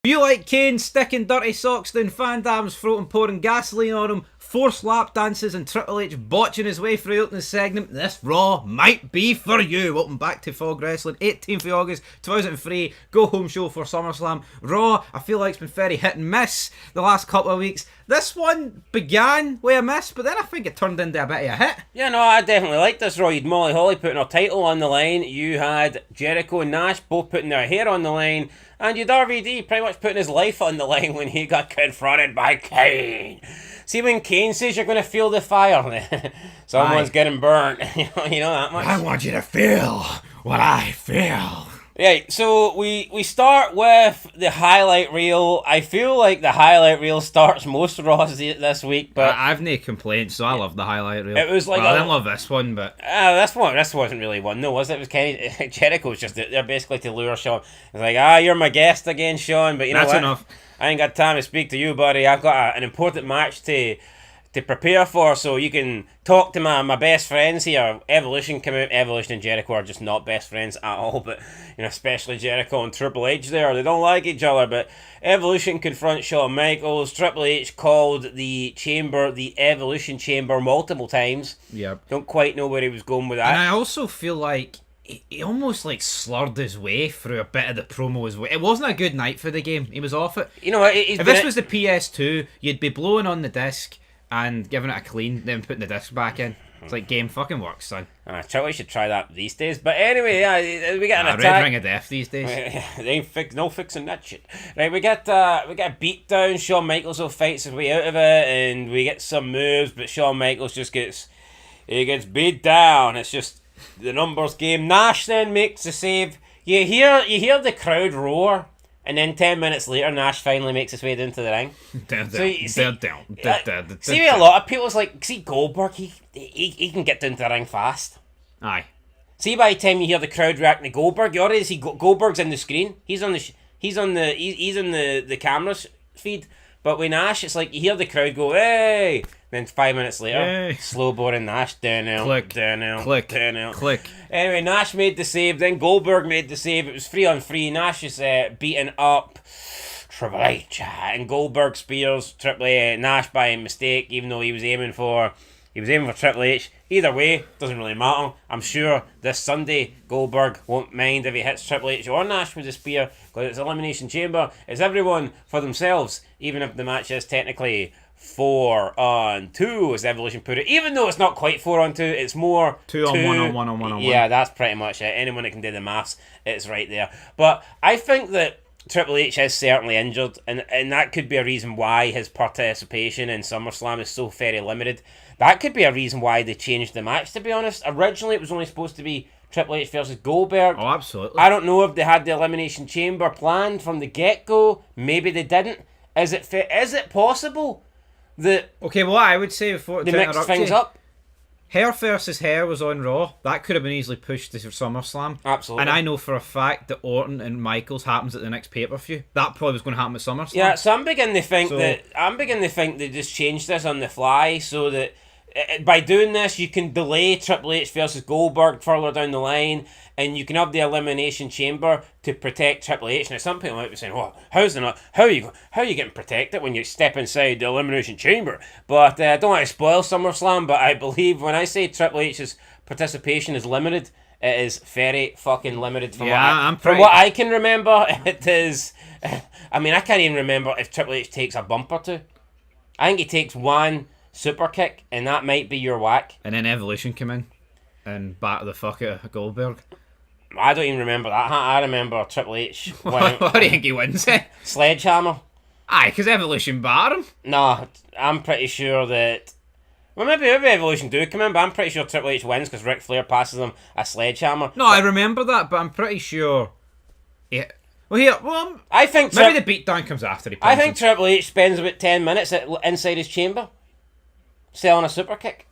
Do you like Kane sticking dirty socks down Van Damme's throat and pouring gasoline on him, forced lap dances and Triple H botching his way through the opening segment? This Raw might be for you. Welcome back to Fog Wrestling, 18th of August 2003, go home show for SummerSlam. Raw, I feel like it's been very hit and miss the last couple of weeks. This one began with a miss, but then I think it turned into a bit of a hit. Yeah, no, I definitely liked this Raw. You'd Molly Holly putting her title on the line. You had Jericho and Nash both putting their hair on the line. And you'd RVD pretty much putting his life on the line when he got confronted by Kane. See, when Kane says you're going to feel the fire, someone's getting burnt. you know that much? I want you to feel what I feel. Right, so we start with the highlight reel. I feel like the highlight reel starts most Raws this week, but I've no complaints, so I love the highlight reel. It was like I didn't love this one, but this wasn't really one, no, was it? It was Kenny Jericho was just there basically to lure Sean. It's like, you're my guest again, Sean, but you know that's what? Enough. I ain't got time to speak to you, buddy. I've got an important match to prepare for, so you can talk to my best friends here. Evolution come out. Evolution and Jericho are just not best friends at all, but especially Jericho and Triple H there. They don't like each other, but Evolution confront Shawn Michaels. Triple H called the chamber the Evolution Chamber multiple times. Yep. Don't quite know where he was going with that. And I also feel like he almost slurred his way through a bit of the promo as well. It wasn't a good night for the game. He was off it. If this was the PS2, you'd be blowing on the disc and giving it a clean, then putting the disc back in. It's like, game fucking works, son. Triple H should try that these days. But anyway, yeah, we get an attack. Red Ring of Death these days. They ain't no fixing that shit. Right, we get a beat down. Shawn Michaels will fights his way out of it, and we get some moves, but Shawn Michaels just gets beat down. It's just the numbers game. Nash then makes the save. You hear the crowd roar. And then 10 minutes later, Nash finally makes his way down to the ring. See, a lot of people's like, see Goldberg, he can get down to the ring fast. Aye. See, by the time you hear the crowd reacting to Goldberg, you already see Goldberg's in the screen. He's on the camera's feed. But with Nash, it's like you hear the crowd go, hey! Then 5 minutes later, hey. Slow boring Nash, down now, click, down now, click, down now. click. Anyway, Nash made the save, then Goldberg made the save. It was 3-on-3. Nash is beating up Triple H, and Goldberg spears Nash by mistake, even though he was aiming for Triple H. Either way, doesn't really matter. I'm sure this Sunday Goldberg won't mind if he hits Triple H or Nash with a spear, because it's Elimination Chamber. It's everyone for themselves, even if the match is technically 4-on-2, as Evolution put it. Even though it's not quite 4-on-2, it's more 2-on-1-on-1-on-1-on-1. Yeah, that's pretty much it. Anyone that can do the maths, it's right there. But I think that Triple H is certainly injured, and that could be a reason why his participation in SummerSlam is so very limited. That could be a reason why they changed the match, to be honest. Originally, it was only supposed to be Triple H versus Goldberg. Oh, absolutely. I don't know if they had the Elimination Chamber planned from the get-go. Maybe they didn't. Is it possible that... Okay, well, I would say before... They mixed things up? Hair versus Hair was on Raw. That could have been easily pushed to SummerSlam. Absolutely. And I know for a fact that Orton and Michaels happens at the next pay-per-view. That probably was going to happen at SummerSlam. Yeah, so I'm beginning to think they just changed this on the fly so that by doing this, you can delay Triple H versus Goldberg further down the line, and you can have the Elimination Chamber to protect Triple H. Now, some people might be saying, "Well, how are you getting protected when you step inside the Elimination Chamber?" But I don't want to spoil SummerSlam, but I believe when I say Triple H's participation is limited, it is very fucking limited. From what I can remember, it is. I mean, I can't even remember if Triple H takes a bump or two. I think he takes one super kick, and that might be your whack. And then Evolution come in and batter the fuck out of Goldberg. I don't even remember that. I remember Triple H winning. What do you think he wins it? Sledgehammer. Aye, because Evolution batter him. No, I'm pretty sure that... Well, maybe Evolution do come in, but I'm pretty sure Triple H wins because Ric Flair passes him a sledgehammer. No, I remember that, but I'm pretty sure... Yeah. I think maybe the beatdown comes after he I think Triple H spends about 10 minutes inside his chamber selling a super kick.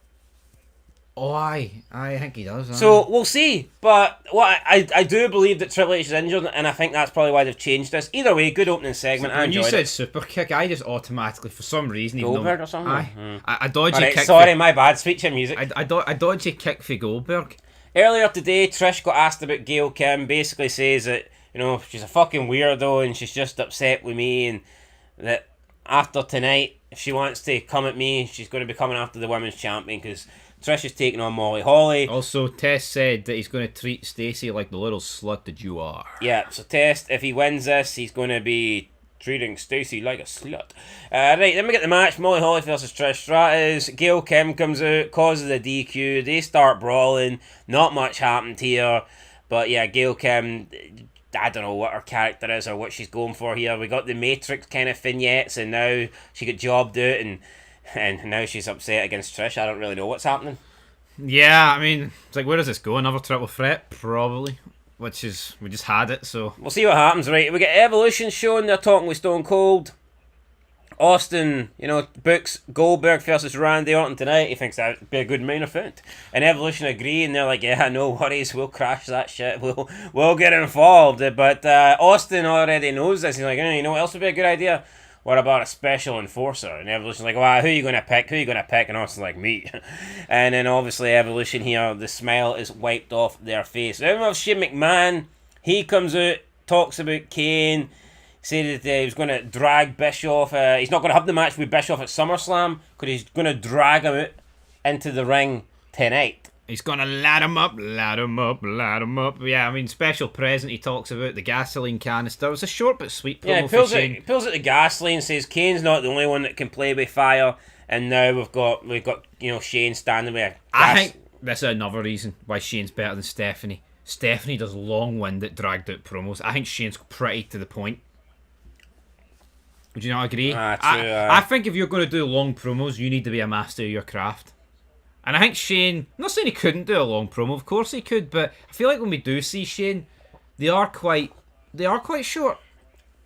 Oh, I think he does. So we'll see, but what I do believe that Triple H is injured, and I think that's probably why they've changed this. Either way, good opening segment. When you said super kick, I just automatically, for some reason, Goldberg or something. I dodgy kick. Sorry, my bad. Switch your music. I dodgy kick for Goldberg. Earlier today, Trish got asked about Gail Kim. Basically says that you know, she's a fucking weirdo and she's just upset with me, and that after tonight, if she wants to come at me, she's going to be coming after the women's champion because Trish is taking on Molly Holly. Also, Test said that he's going to treat Stacey like the little slut that you are. Yeah, so Test, if he wins this, he's going to be treating Stacey like a slut. Right, then we get the match. Molly Holly versus Trish Stratus. Gail Kim comes out, causes a DQ. They start brawling. Not much happened here. But yeah, Gail Kim, I don't know what her character is or what she's going for here. We got the Matrix kind of vignettes, and now she got jobbed out, and now she's upset against Trish. I don't really know what's happening. Yeah, I mean, it's like, where does this go? Another triple threat? Probably. Which is, we just had it, so... We'll see what happens, right? We get Evolution showing, they're talking with Stone Cold. Austin, you know, books Goldberg versus Randy Orton tonight. He thinks that would be a good main event. And Evolution agree, and they're like, yeah, no worries, we'll crash that shit. We'll get involved. But Austin already knows this. He's like, you know what else would be a good idea? What about a special enforcer? And Evolution's like, well, who are you going to pick? Who are you going to pick? And Austin's like, me. And then obviously Evolution here, the smile is wiped off their face. Then we have Shane McMahon. He comes out, talks about Kane. Said that he was going to drag Bischoff. He's not going to have the match with Bischoff at SummerSlam because he's going to drag him out into the ring tonight. He's going to lad him up, lad him up, lad him up. Yeah, I mean, special present, he talks about the gasoline canister. It was a short but sweet promo for Shane. He pulls out the gasoline, says Kane's not the only one that can play with fire, and now we've got you know, Shane standing with a gas. I think this is another reason why Shane's better than Stephanie. Stephanie does long-winded, dragged-out promos. I think Shane's pretty to the point. Would you not agree? True, I think if you're going to do long promos, you need to be a master of your craft. And I think Shane, I'm not saying he couldn't do a long promo, of course he could, but I feel like when we do see Shane, they are quite short.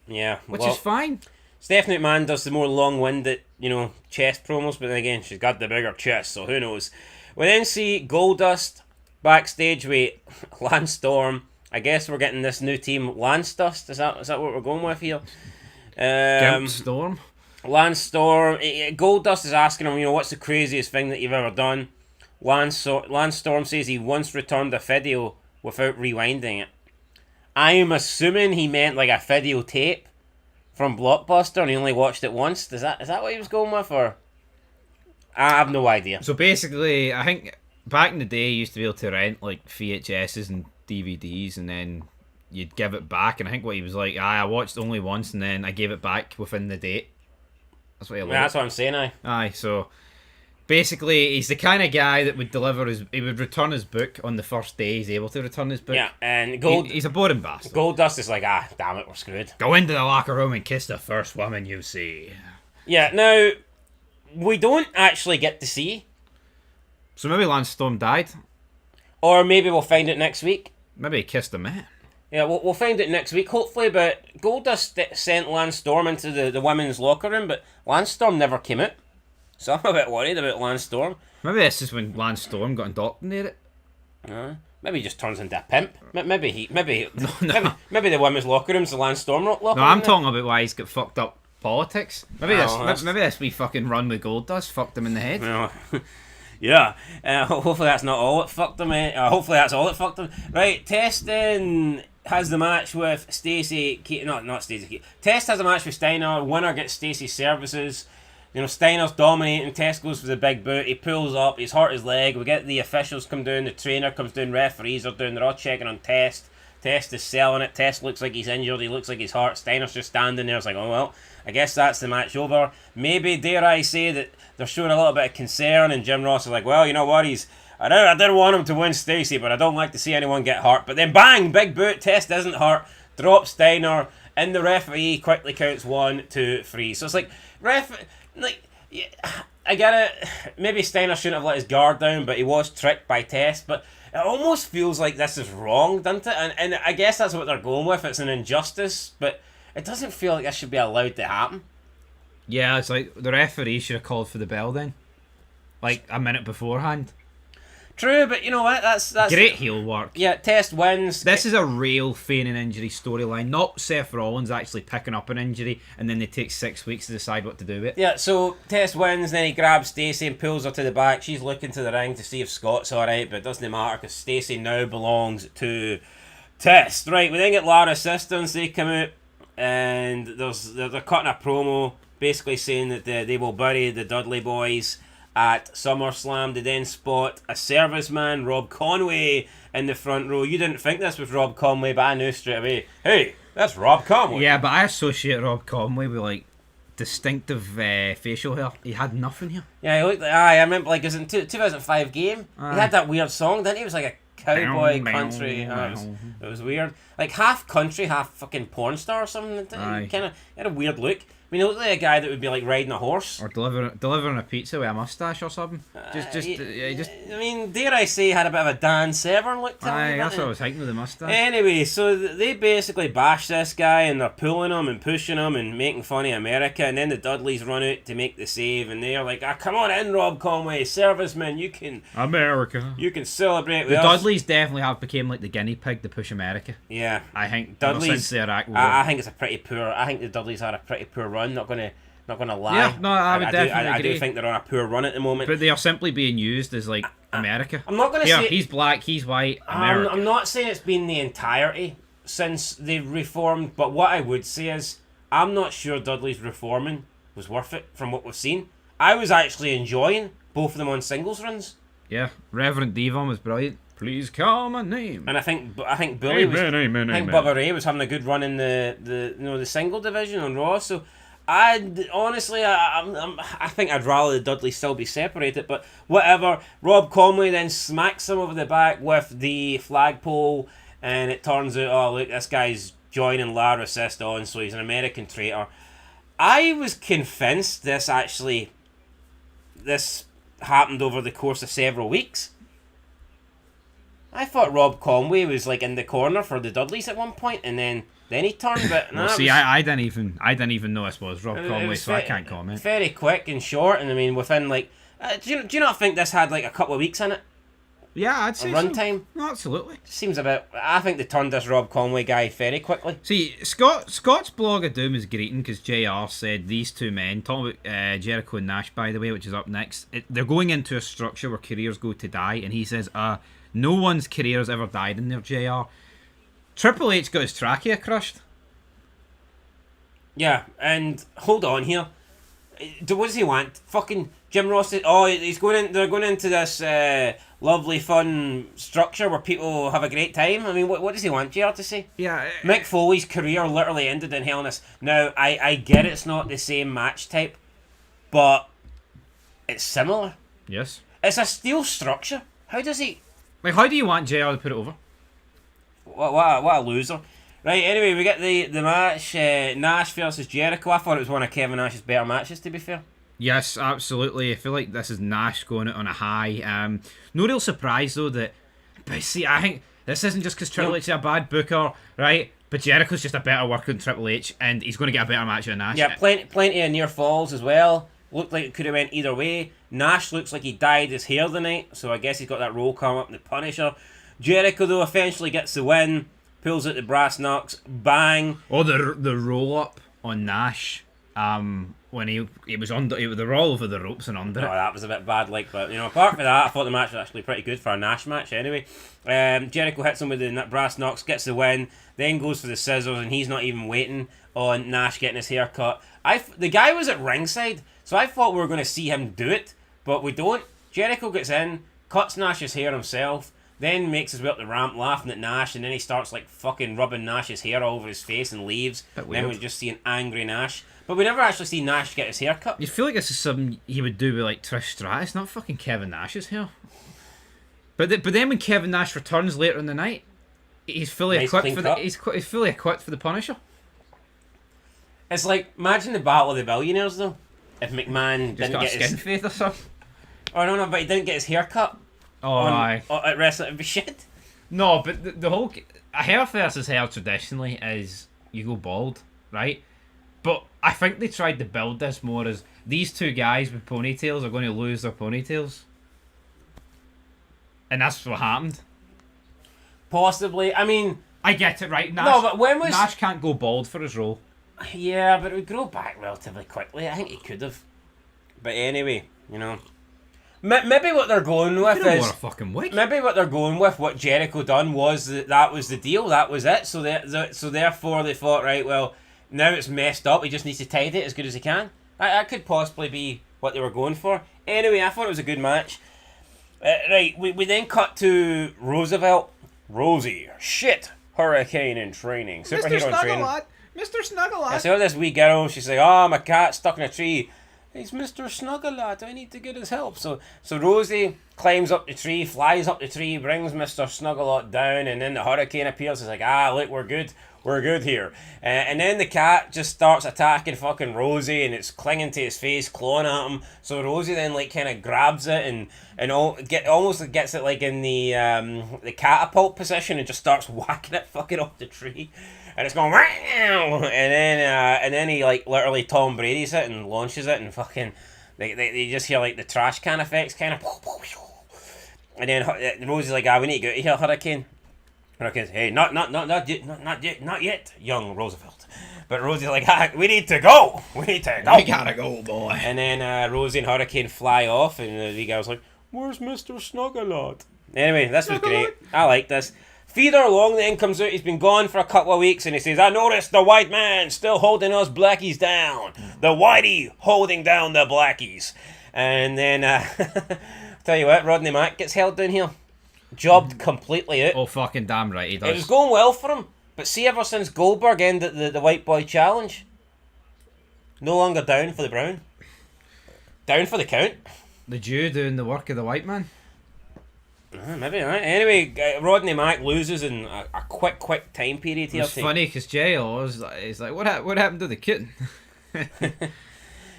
Yeah. Which is fine. Stephanie McMahon does the more long-winded, you know, chest promos, but then again, she's got the bigger chest, so who knows. We then see Goldust backstage with Lance Storm. I guess we're getting this new team, Lance Dust. Is that what we're going with here? Storm. Lance Storm. Goldust is asking him, you know, what's the craziest thing that you've ever done? Lance Storm says he once returned a video without rewinding it. I'm assuming he meant like a videotape from Blockbuster and he only watched it once. Is that what he was going with, or? I have no idea. So basically, I think back in the day, you used to be able to rent like VHSs and DVDs, and then you'd give it back. And I think what he was like, I watched only once, and then I gave it back within the date. That's what he liked. Yeah, that's what I'm saying. Aye. So basically, he's the kind of guy that would he would return his book on the first day he's able to return his book. Yeah, and he's a boring bastard. Goldust is like, damn it, we're screwed. Go into the locker room and kiss the first woman you see. Yeah, now, we don't actually get to see. So maybe Lance Storm died. Or maybe we'll find it next week. Maybe he kissed a man. Yeah, we'll find it next week, hopefully, but Goldust sent Lance Storm into the women's locker room, but Lance Storm never came out. So I'm a bit worried about Lance Storm. Maybe this is when Lance Storm got indoctrinated. Maybe he just turns into a pimp. Maybe the women's locker room's the Lance Storm locker room. No, I'm talking about why he's got fucked up politics. Maybe this wee fucking run with Goldust fucked him in the head. No. Yeah. Hopefully that's not all it fucked him. Hopefully that's all it fucked him. Right, Test then has the match with Stacey. Not Stacey. Test has a match with Steiner. Winner gets Stacey's services. You know, Steiner's dominating. Test goes for the big boot. He pulls up. He's hurt his leg. We get the officials come down. The trainer comes down. Referees are down. They're all checking on Test. Test is selling it. Test looks like he's injured. He looks like he's hurt. Steiner's just standing there. It's like, oh well, I guess that's the match over. Maybe, dare I say, that they're showing a little bit of concern, and Jim Ross is like, well, you know what, I didn't want him to win Stacey, but I don't like to see anyone get hurt. But then bang, big boot, Test isn't hurt, drops Steiner, and the referee quickly counts 1, 2, 3. So it's like, yeah, I get it. Maybe Steiner shouldn't have let his guard down, but he was tricked by Test. But it almost feels like this is wrong, doesn't it? And I guess that's what they're going with. It's an injustice, but it doesn't feel like this should be allowed to happen. Yeah, it's like the referee should have called for the bell then, like a minute beforehand. True, but you know what? That's great heel work. Yeah, Test wins. This is a real feigning injury storyline, not Seth Rollins actually picking up an injury and then they take 6 weeks to decide what to do with it. Yeah, so Test wins, then he grabs Stacey and pulls her to the back. She's looking to the ring to see if Scott's alright, but it doesn't matter because Stacey now belongs to Test. Right, we then get Lara Assistance. They come out and they're cutting a promo basically saying that they will bury the Dudley Boys at SummerSlam. They then spot a serviceman, Rob Conway, in the front row. You didn't think this was Rob Conway, but I knew straight away, hey, that's Rob Conway. Yeah, but I associate Rob Conway with like distinctive facial hair. He had nothing here. Yeah, he looked like, I remember, like, it was in 2005 game. He had that weird song, didn't he? It was like a cowboy country. It was weird. Like half country, half fucking porn star or something. Kind of had a weird look. I mean, he looked like a guy that would be like riding a horse or delivering a pizza with a mustache or something. Just. I mean, dare I say, he had a bit of a Dan Severn look to him. That's what I was thinking with the mustache. Anyway, so they basically bash this guy and they're pulling him and pushing him and making fun of America, and then the Dudleys run out to make the save, and they're like, come on in, Rob Conway, serviceman, you can celebrate with the us. Dudleys definitely have become like the guinea pig to push America. Yeah, I think Dudleys. Since the Iraq War. I think it's a pretty poor. I think the Dudleys had a pretty poor run. Not gonna lie. Yeah, no, I would definitely agree. I do think they're on a poor run at the moment. But they are simply being used as like America. I'm not gonna say he's black, he's white. America. I'm not saying it's been the entirety since they've reformed, but what I would say is I'm not sure Dudley's reforming was worth it from what we've seen. I was actually enjoying both of them on singles runs. Yeah, Reverend Devon was brilliant. Please call my name. And I think Billy was. Amen, I think Bubba Ray was having a good run in the single division on Raw. So I think I'd rather the Dudleys still be separated. But whatever. Rob Conway then smacks him over the back with the flagpole, and it turns out, oh look, this guy's joining Lara Assist on, so he's an American traitor. I was convinced this happened over the course of several weeks. I thought Rob Conway was like in the corner for the Dudleys at one point, and then he turned. But well, see, I didn't even know this was Rob Conway, so I can't comment. Very quick and short, and I mean within like, do you not think this had like a couple of weeks in it? Yeah, I'd say runtime. So. Absolutely. Seems a bit. I think they turned this Rob Conway guy very quickly. See, Scott's blog of doom is greeting because JR said these two men, talking about Jericho and Nash, by the way, which is up next. They're going into a structure where careers go to die, and he says, no one's career's ever died in there, JR. Triple H got his trachea crushed. Yeah, and hold on here. What does he want? Fucking Jim Ross. He's going in. They're going into this lovely, fun structure where people have a great time. I mean, what does he want JR to say? Yeah. Mick Foley's career literally ended in Hell in a Cell. Now, I get it's not the same match type, but it's similar. Yes. It's a steel structure. How does he? Like, how do you want JR to put it over? What a loser. Right, anyway, we get the match, Nash versus Jericho. I thought it was one of Kevin Nash's better matches, to be fair. Yes, absolutely. I feel like this is Nash going out on a high. No real surprise, though, that... But see, I think this isn't just because Triple H is a bad booker, right? But Jericho's just a better worker than Triple H, and he's going to get a better match than Nash. Yeah, plenty of near falls as well. Looked like it could have went either way. Nash looks like he dyed his hair the night, so I guess he's got that roll coming up in the Punisher. Jericho, though, eventually gets the win, pulls out the brass knucks, bang. Oh, the roll up on Nash, when he was under, they were all over the ropes and under it. Oh, that was a bit bad, like, but apart from that, I thought the match was actually pretty good for a Nash match. Anyway, Jericho hits him with the brass knucks, gets the win, then goes for the scissors, and he's not even waiting on Nash getting his hair cut. The guy was at ringside, so I thought we were going to see him do it, but we don't. Jericho gets in, cuts Nash's hair himself, then makes his way up the ramp laughing at Nash, and then he starts like fucking rubbing Nash's hair all over his face and leaves. Then we just see an angry Nash. But we never actually see Nash get his hair cut. You feel like this is something he would do with like Trish Stratus, not fucking Kevin Nash's hair. But then when Kevin Nash returns later in the night, he's fully equipped for he's fully equipped for the Punisher. It's like, imagine the Battle of the Billionaires though. If McMahon just didn't get his skin fade or something. Oh no, but he didn't get his hair cut. Aye. At wrestling, it'd be shit. No, but the whole hair versus hair traditionally is you go bald, right? But I think they tried to build this more as these two guys with ponytails are going to lose their ponytails, and that's what happened. Possibly. I mean, I get it, right? Nash, no, but Nash can't go bald for his role? Yeah, but it would grow back relatively quickly. I think he could have. But anyway, Maybe what they're going with You don't is want a fucking wig. maybe what they're going with, what Jericho done was that was the deal, that was it. So therefore they thought, right, well, now it's messed up. He just needs to tidy it as good as he can. That could possibly be what they were going for. Anyway, I thought it was a good match. Right, we then cut to Roosevelt. Rosie, shit, Hurricane in training, superhero in training. Mr. Snuggle-Lad. I saw this wee girl. She's like, "Oh, my cat's stuck in a tree. He's Mr. Snuggle-Lad. I need to get his help." So Rosie climbs up the tree, flies up the tree, brings Mr. Snuggle-Lad down, and then the hurricane appears. It's like, look, we're good. We're good here. And then the cat just starts attacking fucking Rosie, and it's clinging to his face, clawing at him. So Rosie then like kind of grabs it and almost gets it like in the catapult position and just starts whacking it fucking off the tree. And it's going, and then he like literally Tom Brady's it and launches it, and fucking they just hear like the trash can effects kind of, and then Rosie's like, we need to get out of here, Hurricane. Hurricane's, hey, not yet, young Roosevelt. But Rosie's like, we need to go. We gotta go, boy. And then Rosie and Hurricane fly off, and the guy's like, where's Mr. Snuggle-Lad? Anyway, this was great. I like this. Feeder along then comes out. He's been gone for a couple of weeks, and he says, I noticed the white man still holding us blackies down. The whitey holding down the blackies. And then, tell you what, Rodney Mack gets held down here. Jobbed completely out. Oh, fucking damn right he does. It was going well for him, but see, ever since Goldberg ended the white boy challenge, no longer down for the brown. Down for the count. The Jew doing the work of the white man. Maybe, right. Anyway, Rodney Mack loses in a quick time period here. It's funny because Jay always is like, what happened to the kitten?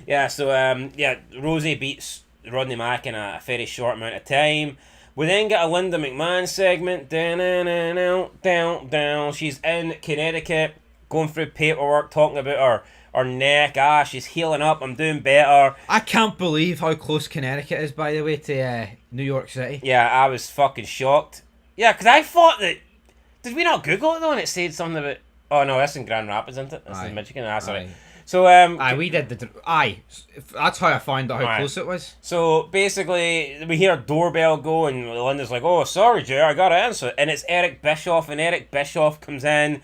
Yeah, so Rosie beats Rodney Mack in a very short amount of time. We then get a Linda McMahon segment. Down. She's in Connecticut, going through paperwork, talking about her neck. She's healing up. I'm doing better. I can't believe how close Connecticut is, by the way, to New York City. Yeah, I was fucking shocked. Yeah, because I thought that... Did we not Google it, though, and it said something about... Oh, no, that's in Grand Rapids, isn't it? That's in Michigan. Sorry. Aye. So, we did the... That's how I found out how close it was. So, basically, we hear a doorbell go, and Linda's like, oh, sorry, Jay, I gotta answer. And it's Eric Bischoff, and Eric Bischoff comes in,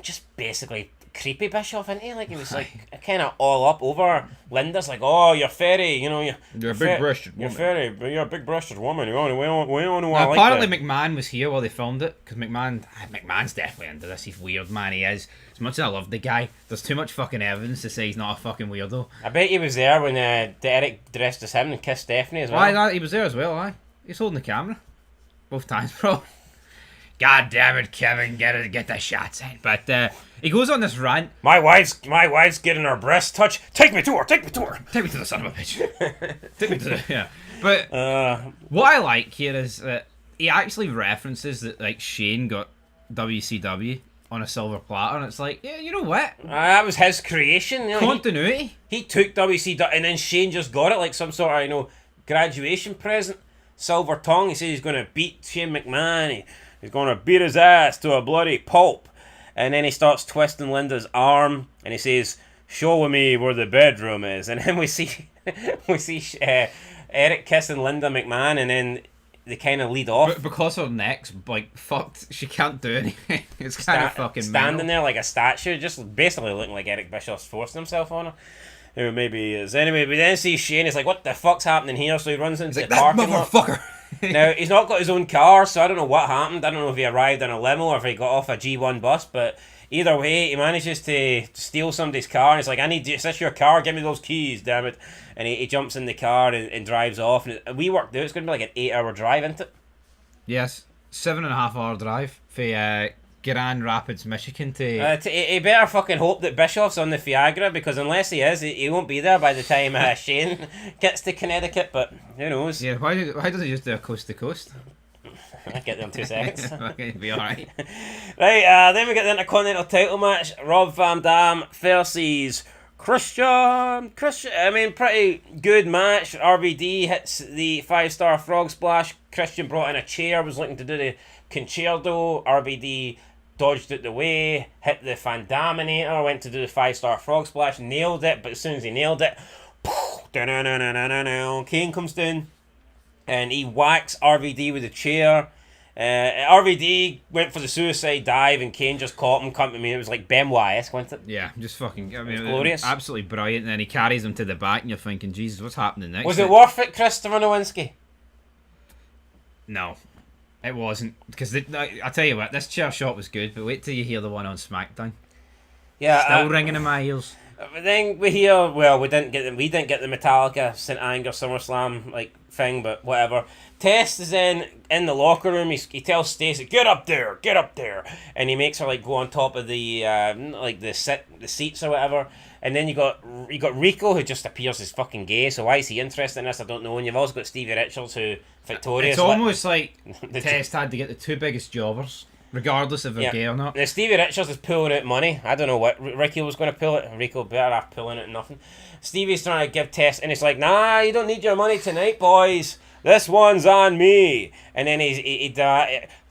just basically... creepy Bischoff, isn't he? Like, he was like kind of all up over Linda's like, oh, you're fairy, you're a big-breasted woman. You're a big-breasted woman. We all know I like apparently that. McMahon was here while they filmed it, because McMahon's definitely into this. He's weird, man, he is. As much as I love the guy, there's too much fucking evidence to say he's not a fucking weirdo. I bet he was there when Eric dressed as him and kissed Stephanie as well. Why, he was there as well, He's holding the camera. Both times, bro. God damn it, Kevin, get the shots in. But he goes on this rant. My wife's getting her breast touched. Take me to her. Take me to the son of a bitch. Take me to the... Yeah. But what I like here is that he actually references that, like, Shane got WCW on a silver platter, and it's like, yeah, you know what? That was his creation. Continuity. He took WCW, and then Shane just got it like some sort of, graduation present. Silver tongue. He says he's going to beat Shane McMahon. He's going to beat his ass to a bloody pulp. And then he starts twisting Linda's arm. And he says, show me where the bedroom is. And then we see Eric kissing Linda McMahon. And then they kind of lead off. But because her neck's, fucked, she can't do anything. It's kind of fucking standing there like a statue. Just basically looking like Eric Bischoff's forcing himself on her. Who maybe he is. Anyway, we then see Shane. He's like, what the fuck's happening here? So he runs into the parking lot. Motherfucker. Now, he's not got his own car, so I don't know what happened. I don't know if he arrived in a limo or if he got off a G1 bus, but either way, he manages to steal somebody's car, and he's like, is this your car? Give me those keys, damn it. And he jumps in the car and drives off, and we worked out it's going to be like an 8-hour drive, isn't it? Yes, 7.5 hour drive for Grand Rapids, Michigan to... He better fucking hope that Bischoff's on the Viagra, because unless he is, he won't be there by the time Shane gets to Connecticut, but who knows? Yeah, why doesn't he just do a coast to coast? I'll get there in 2 seconds. Okay, be alright. Right, then we get the Intercontinental title match. Rob Van Dam versus Christian. I mean, pretty good match. RVD hits the 5-star frog splash. Christian brought in a chair, was looking to do the concerto. RVD dodged it the way, hit the Fandaminator, went to do the 5-star frog splash, nailed it, but as soon as he nailed it, Kane comes down, and he whacks RVD with a chair. RVD went for the suicide dive, and Kane just caught him. Come to me, it was like Benoit-esque, wasn't it? Yeah, just fucking. I mean, it was glorious, absolutely brilliant. And then he carries him to the back, and you're thinking, Jesus, what's happening next? Was it worth it, Christopher Nowinski? No, it wasn't. Because I tell you what, this chair shot was good, but wait till you hear the one on SmackDown. Yeah, still ringing in my ears. But then we hear, well, we didn't get the Metallica St. Anger SummerSlam like thing, but whatever. Test is in the locker room. He tells Stacey, get up there, and he makes her like go on top of the like the seats or whatever. And then you got Rico, who just appears as fucking gay. So why is he interested in this? I don't know. And you've also got Stevie Richards, who Victoria's. It's almost like Test had to get the two biggest jobbers, regardless if they're gay or not. Now, Stevie Richards is pulling out money. I don't know what Rico was going to pull it. Rico better off pulling it nothing. Stevie's trying to give Test, and it's like, nah, you don't need your money tonight, boys. This one's on me. And then he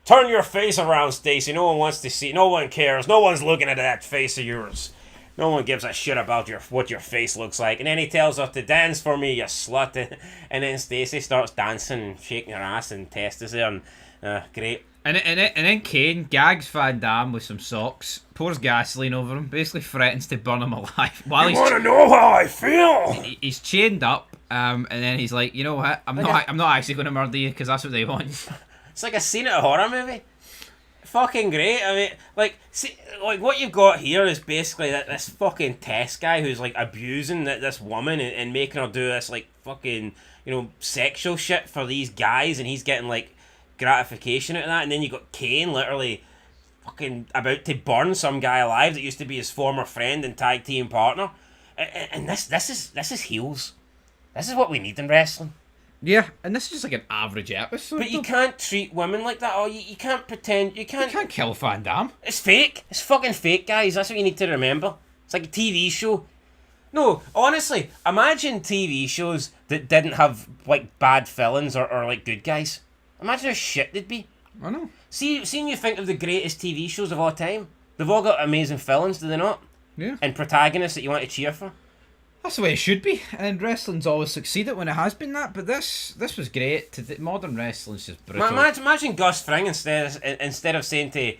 turn your face around, Stacey. No one wants to see. No one cares. No one's looking at that face of yours. No one gives a shit about what your face looks like. And then he tells her to dance for me, you slut. And then Stacey starts dancing and shaking her ass, and Test is there, and great. And then Kane gags Van Damme with some socks, pours gasoline over him, basically threatens to burn him alive. While you want to know how I feel? He's chained up, and then he's like, you know what? I'm not actually going to murder you because that's what they want. It's like a scene at a horror movie. Fucking great. I mean, like, see, like what you've got here is basically this fucking Test guy who's like abusing this woman and making her do this like fucking, you know, sexual shit for these guys, and he's getting like gratification out of that. And then you got Kane literally fucking about to burn some guy alive that used to be his former friend and tag team partner. And this is heels. This is what we need in wrestling. Yeah, and this is just like an average episode. But you can't treat women like that. Oh, you can't pretend. You can't kill Van Damme. It's fake. It's fucking fake, guys. That's what you need to remember. It's like a TV show. No, honestly, imagine TV shows that didn't have like bad villains or like good guys. Imagine how shit they'd be. I know. Seeing you think of the greatest TV shows of all time. They've all got amazing villains, do they not? Yeah. And protagonists that you want to cheer for. That's the way it should be, and wrestling's always succeeded when it has been that. But this was great. Modern wrestling's just brutal. Imagine Gus Fring instead of saying to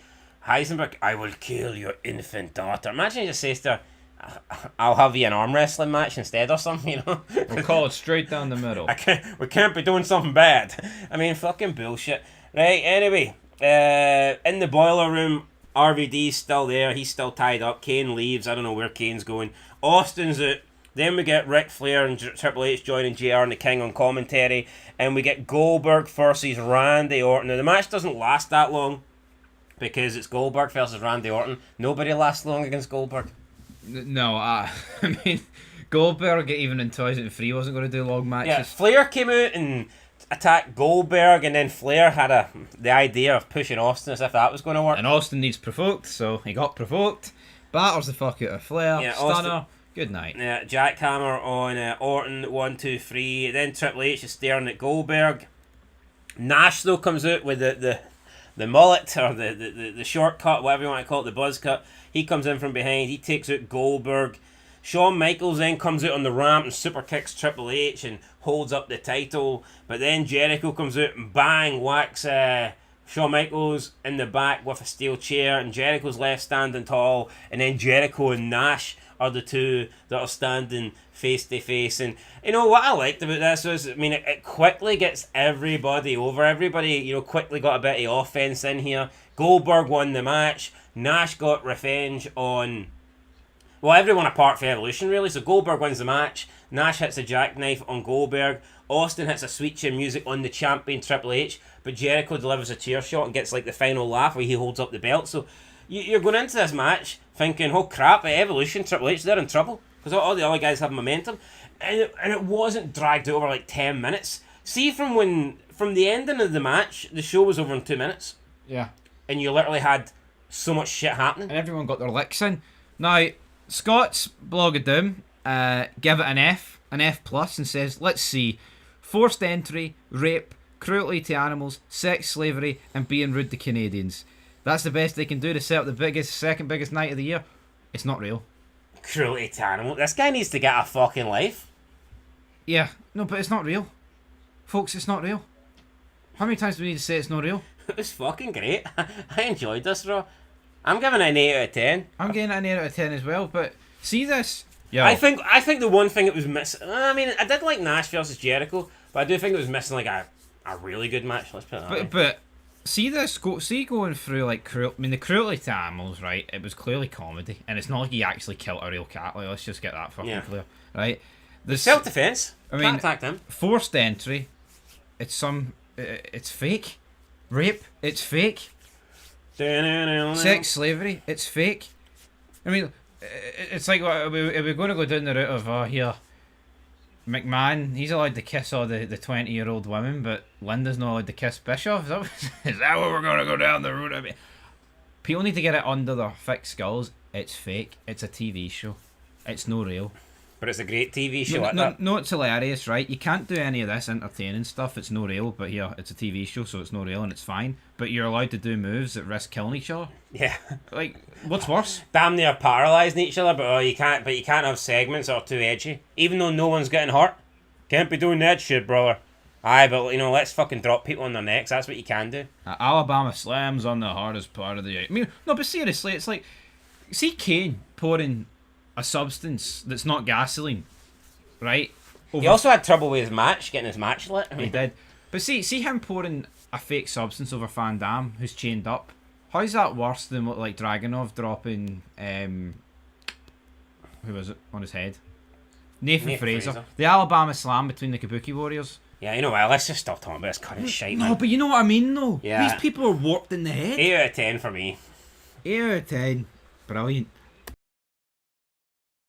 Heisenberg, "I will kill your infant daughter." Imagine he just says to her, "I'll have you an arm wrestling match instead," or something. You know, we'll call it straight down the middle. We can't be doing something bad. I mean, fucking bullshit. Right. Anyway, in the boiler room, RVD's still there. He's still tied up. Kane leaves. I don't know where Kane's going. Austin's out. Then we get Ric Flair and Triple H joining JR and the King on commentary. And we get Goldberg versus Randy Orton. Now, the match doesn't last that long because it's Goldberg versus Randy Orton. Nobody lasts long against Goldberg. No, I mean, Goldberg, even in 2003, wasn't going to do long matches. Yeah, Flair came out and attacked Goldberg, and then Flair had the idea of pushing Austin as if that was going to work. And Austin needs provoked, so he got provoked. Batters the fuck out of Flair. Yeah, Stunner. Austin, good night. Yeah, jackhammer on Orton, 1, 2, 3. Then Triple H is staring at Goldberg. Nash though comes out with the mullet or the shortcut, whatever you want to call it, the buzz cut. He comes in from behind. He takes out Goldberg. Shawn Michaels then comes out on the ramp and super kicks Triple H and holds up the title. But then Jericho comes out and bang whacks Shawn Michaels in the back with a steel chair, and Jericho's left standing tall. And then Jericho and Nash are the two that are standing face to face. And you know what I liked about this was, I mean, it quickly gets everybody over. Everybody, you know, quickly got a bit of offense in here. Goldberg won the match. Nash got revenge on, well, everyone apart from Evolution really. So Goldberg wins the match. Nash hits a jackknife on Goldberg. Austin hits a sweet chin music on the champion Triple H. But Jericho delivers a chair shot and gets like the final laugh where he holds up the belt. So you're going into this match thinking, oh crap, at Evolution, Triple H, they're in trouble. Because all the other guys have momentum. And it wasn't dragged over like 10 minutes. See, from the ending of the match, the show was over in 2 minutes. Yeah. And you literally had so much shit happening. And everyone got their licks in. Now, Scott's blog it down, give it an F plus, and says, let's see, forced entry, rape, cruelty to animals, sex slavery, and being rude to Canadians. That's the best they can do to set up the second biggest night of the year. It's not real. Cruelty to animals? This guy needs to get a fucking life. Yeah, no, but it's not real. Folks, it's not real. How many times do we need to say it's not real? It was fucking great. I enjoyed this, Raw. I'm giving it an 8 out of 10. I'm getting an 8 out of 10 as well, but see this? Yeah. I think the one thing it was missing... I mean, I did like Nash versus Jericho, but I do think it was missing like a really good match. Let's put it that way. But see this? Going through like the cruelty to animals, right? It was clearly comedy, and it's not like he actually killed a real cat. Like, let's just get that fucking clear, right? The self-defense. I mean, attacked him. Forced entry. It's fake. Rape. It's fake. Sex slavery. It's fake. I mean, it's like, are we going to go down the route of here? McMahon, he's allowed to kiss all the 20-year-old women, but Linda's not allowed to kiss Bischoff. Is that what we're going to go down the route? I mean, people need to get it under their thick skulls. It's fake. It's a TV show. It's no real. But it's a great TV show. No, it's hilarious, right? You can't do any of this entertaining stuff. It's no real, but here, it's a TV show, so it's no real and it's fine. But you're allowed to do moves that risk killing each other. Yeah. Like, what's worse? Damn near paralysing each other, but you can't have segments that are too edgy. Even though no one's getting hurt. Can't be doing that shit, brother. Aye, but, let's fucking drop people on their necks. That's what you can do. Alabama slams on the hardest part of the... I mean, no, but seriously, it's like... See Kane pouring a substance that's not gasoline, right? He also had trouble with his match, getting his match lit. He did. But see him pouring a fake substance over Van Damme, who's chained up. How's that worse than what, like, Dragunov dropping, who was it, on his head? Nathan Fraser. The Alabama slam between the Kabuki Warriors. Yeah, you know what, let's just stop talking about this kind of shit, man. No, but you know what I mean, though? Yeah. These people are warped in the head. 8 out of 10 for me. 8 out of 10. Brilliant.